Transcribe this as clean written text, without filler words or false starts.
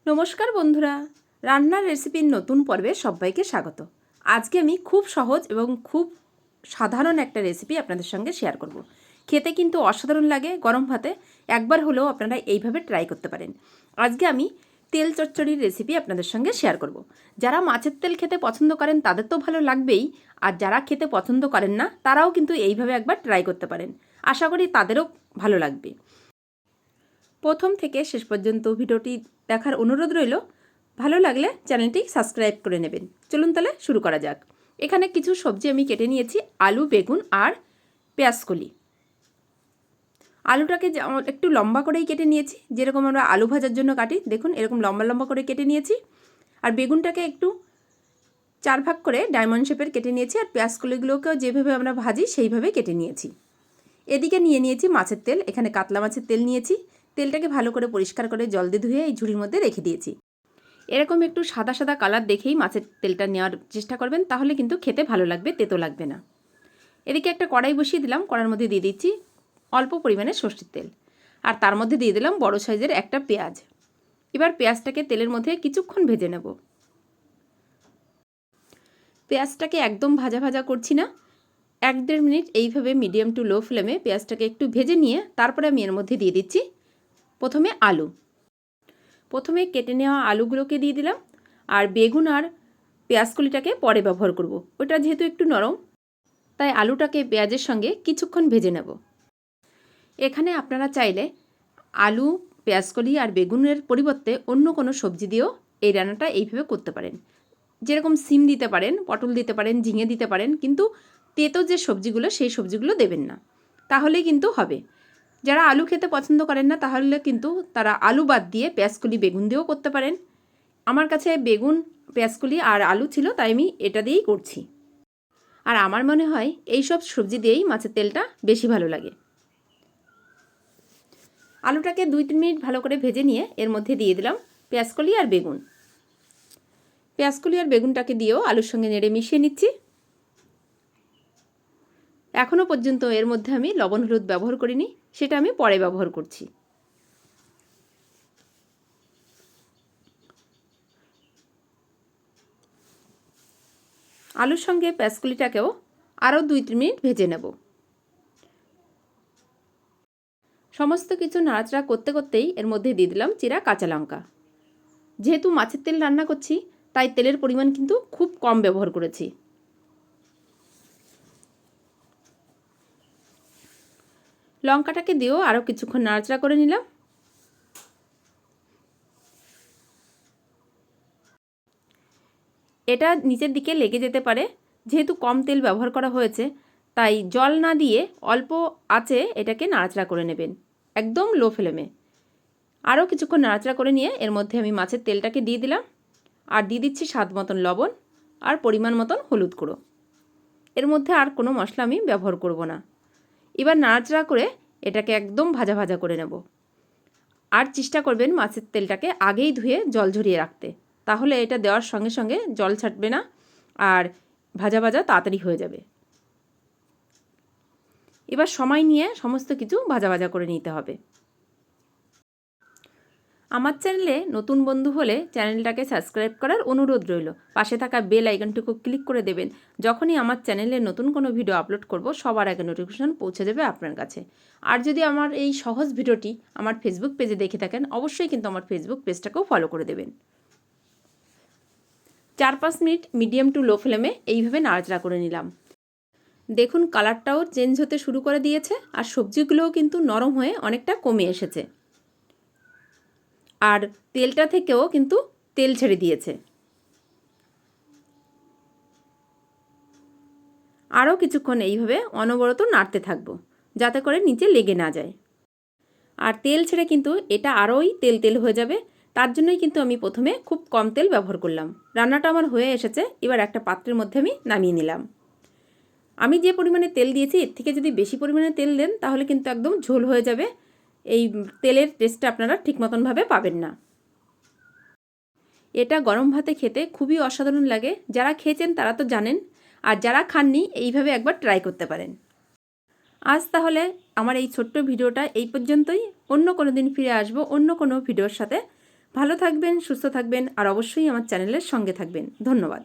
নমস্কার বন্ধুরা, রান্নার রেসিপির নতুন পর্বে সবাইকে স্বাগত। আজকে আমি খুব সহজ এবং খুব সাধারণ একটা রেসিপি আপনাদের সঙ্গে শেয়ার করব। খেতে কিন্তু অসাধারণ লাগে গরম ভাতে। একবার হলেও আপনারা এইভাবে ট্রাই করতে পারেন। আজকে আমি তেল চচ্চড়ির রেসিপি আপনাদের সঙ্গে শেয়ার করব। যারা মাছের তেল খেতে পছন্দ করেন তাদের তো ভালো লাগবেই, আর যারা খেতে পছন্দ করেন না তারাও কিন্তু এইভাবে একবার ট্রাই করতে পারেন। আশা করি তাদেরও ভালো লাগবে। প্রথম থেকে শেষ পর্যন্ত ভিডিওটি দেখার অনুরোধ রইল। ভালো লাগলে চ্যানেলটি সাবস্ক্রাইব করে নেবেন। চলুন তাহলে শুরু করা যাক। এখানে কিছু সবজি আমি কেটে নিয়েছি, আলু, বেগুন আর পেঁয়াজকলি। আলুটাকে একটু লম্বা করেই কেটে নিয়েছি, যেরকম আমরা আলু ভাজার জন্য কাটি, দেখুন এরকম লম্বা লম্বা করে কেটে নিয়েছি। আর বেগুনটাকে একটু 4 ভাগ করে ডায়মন্ড শেপের কেটে নিয়েছি, আর পেঁয়াজকলিগুলোকেও যেভাবে আমরা ভাজি সেইভাবে কেটে নিয়েছি। এদিকে নিয়ে নিয়েছি মাছের তেল। এখানে কাতলা মাছের তেল নিয়েছি। তেলটাকে ভালো করে পরিষ্কার করে জল দিয়ে ধুয়ে এই ঝুড়ির মধ্যে রেখে দিয়েছি। এরকম একটু সাদা সাদা কালার দেখেই মাছের তেলটা নেওয়ার চেষ্টা করবেন, তাহলে কিন্তু খেতে ভালো লাগবে, তেতো লাগবে না। এদিকে একটা কড়াই বসিয়ে দিলাম, কড়ার মধ্যে দিয়ে দিচ্ছি অল্প পরিমাণে সর্ষের তেল, আর তার মধ্যে দিয়ে দিলাম বড় সাইজের একটা পেঁয়াজ। এবার পেঁয়াজটাকে তেলের মধ্যে কিছুক্ষণ ভেজে নেব। পেঁয়াজটাকে একদম ভাজা ভাজা করছি না, 1-1.5 মিনিট এইভাবে মিডিয়াম টু লো ফ্লেমে পেঁয়াজটাকে একটু ভেজে নিয়ে তারপরে আমি এর মধ্যে দিয়ে দিচ্ছি প্রথমে আলু। প্রথমে কেটে নেওয়া আলুগুলোকে দিয়ে দিলাম, আর বেগুন আর পেঁয়াজকলিটাকে পরে ব্যবহার করব। ওটা যেহেতু একটু নরম, তাই আলুটাকে পেঁয়াজের সঙ্গে কিছুক্ষণ ভেজে নেব। এখানে আপনারা চাইলে আলু, পেঁয়াজকলি আর বেগুনের পরিবর্তে অন্য কোনো সবজি দিয়েও এই রান্নাটা এইভাবে করতে পারেন। যেরকম সিম দিতে পারেন, পটল দিতে পারেন, ঝিঙে দিতে পারেন, কিন্তু তেতো যে সবজিগুলো সেই সবজিগুলো দেবেন না, তাহলেই কিন্তু হবে। যারা আলু খেতে পছন্দ করেন না তাহলে কিন্তু তারা আলু বাদ দিয়ে পেঁয়াজকলি, বেগুন দিয়েও করতে পারেন। আমার কাছে বেগুন, পেঁয়াজকলি আর আলু ছিল, তাই আমি এটা দিয়েই করছি। আর আমার মনে হয় এই সব সবজি দিয়েই মাছের তেলটা বেশি ভালো লাগে। আলুটাকে 2-3 মিনিট ভালো করে ভেজে নিয়ে এর মধ্যে দিয়ে দিলাম পেঁয়াজকলি আর বেগুন। পেঁয়াজকলি আর বেগুনটাকে দিয়েও আলুর সঙ্গে নেড়ে মিশিয়ে নিচ্ছি। এখনও পর্যন্ত এর মধ্যে আমি লবণ হলুদ ব্যবহার করিনি, সেটা আমি পরে ব্যবহার করছি। আলুর সঙ্গে পেঁয়াজকলিটাকেও আরও 2-3 মিনিট ভেজে নেব। সমস্ত কিছু নাড়াচাড়া করতে করতেই এর মধ্যে দিয়ে দিলাম চিরা কাঁচা লঙ্কা। যেহেতু মাছের তেল রান্না করছি, তাই তেলের পরিমাণ কিন্তু খুব কম ব্যবহার করেছি। লঙ্কাটাকে দিয়েও আরও কিছুক্ষণ নাড়াচাড়া করে নিলাম। এটা নিচের দিকে লেগে যেতে পারে, যেহেতু কম তেল ব্যবহার করা হয়েছে, তাই জল না দিয়ে অল্প আঁচে এটাকে নাড়াচাড়া করে নেবেন, একদম লো ফ্লেমে। আরও কিছুক্ষণ নাড়াচাড়া করে নিয়ে এর মধ্যে আমি মাছের তেলটাকে দিয়ে দিলাম, আর দিয়ে দিচ্ছি স্বাদ মতন লবণ আর পরিমাণ মতন হলুদ গুঁড়ো। এর মধ্যে আর কোনো মশলা আমি ব্যবহার করব না। এবার নাড়াচাড়া করে এটাকে একদম ভাজা ভাজা করে নেব। আর চেষ্টা করবেন মাছের তেলটাকে আগেই ধুয়ে জল ঝরিয়ে রাখতে, তাহলে এটা দেওয়ার সঙ্গে সঙ্গে জল ছাড়বে না, আর ভাজা ভাজা তাড়াতাড়ি হয়ে যাবে। এবার সময় নিয়ে সমস্ত কিছু ভাজা ভাজা করে নিতে হবে। আমার চ্যানেলে নতুন বন্ধু হলে চ্যানেলটাকে সাবস্ক্রাইব করার অনুরোধ রইল। পাশে থাকা বেল আইকনটুকু ক্লিক করে দেবেন। যখনই আমার চ্যানেলে নতুন কোনো ভিডিও আপলোড করব, সবার আগে নোটিফিকেশন পৌঁছে যাবে আপনার কাছে। আর যদি আমার এই সহজ ভিডিওটি আমার ফেসবুক পেজে দেখে থাকেন, অবশ্যই কিন্তু আমার ফেসবুক পেজটাকেও ফলো করে দেবেন। 4-5 মিনিট মিডিয়াম টু লো ফ্লেমে এইভাবে নাড়াচাড়া করে নিলাম। দেখুন কালারটাও চেঞ্জ হতে শুরু করে দিয়েছে, আর সবজিগুলোও কিন্তু নরম হয়ে অনেকটা কমে এসেছে, আর তেলটা থেকেও কিন্তু তেল ছেড়ে দিয়েছে। আরও কিছুক্ষণ এইভাবে অনবরত নাড়তে থাকবো, যাতে করে নিচে লেগে না যায়। আর তেল ছেড়ে কিন্তু এটা আরোই তেল তেল হয়ে যাবে, তার জন্যই কিন্তু আমি প্রথমে খুব কম তেল ব্যবহার করলাম। রান্নাটা আমার হয়ে এসেছে, এবার একটা পাত্রের মধ্যে আমি নামিয়ে নিলাম। আমি যে পরিমাণে তেল দিয়েছি এর থেকে যদি বেশি পরিমাণে তেল দেন তাহলে কিন্তু একদম ঝোল হয়ে যাবে, এই তেলের টেস্টটা আপনারা ঠিক মতনভাবে পাবেন না। এটা গরম ভাতে খেতে খুবই অসাধারণ লাগে। যারা খেয়েছেন তারা তো জানেন, আর যারা খাননি এইভাবে একবার ট্রাই করতে পারেন। আজ তাহলে আমার এই ছোট্ট ভিডিওটা এই পর্যন্তই। অন্য কোনো দিন ফিরে আসবো অন্য কোনো ভিডিওর সাথে। ভালো থাকবেন, সুস্থ থাকবেন আর অবশ্যই আমার চ্যানেলের সঙ্গে থাকবেন। ধন্যবাদ।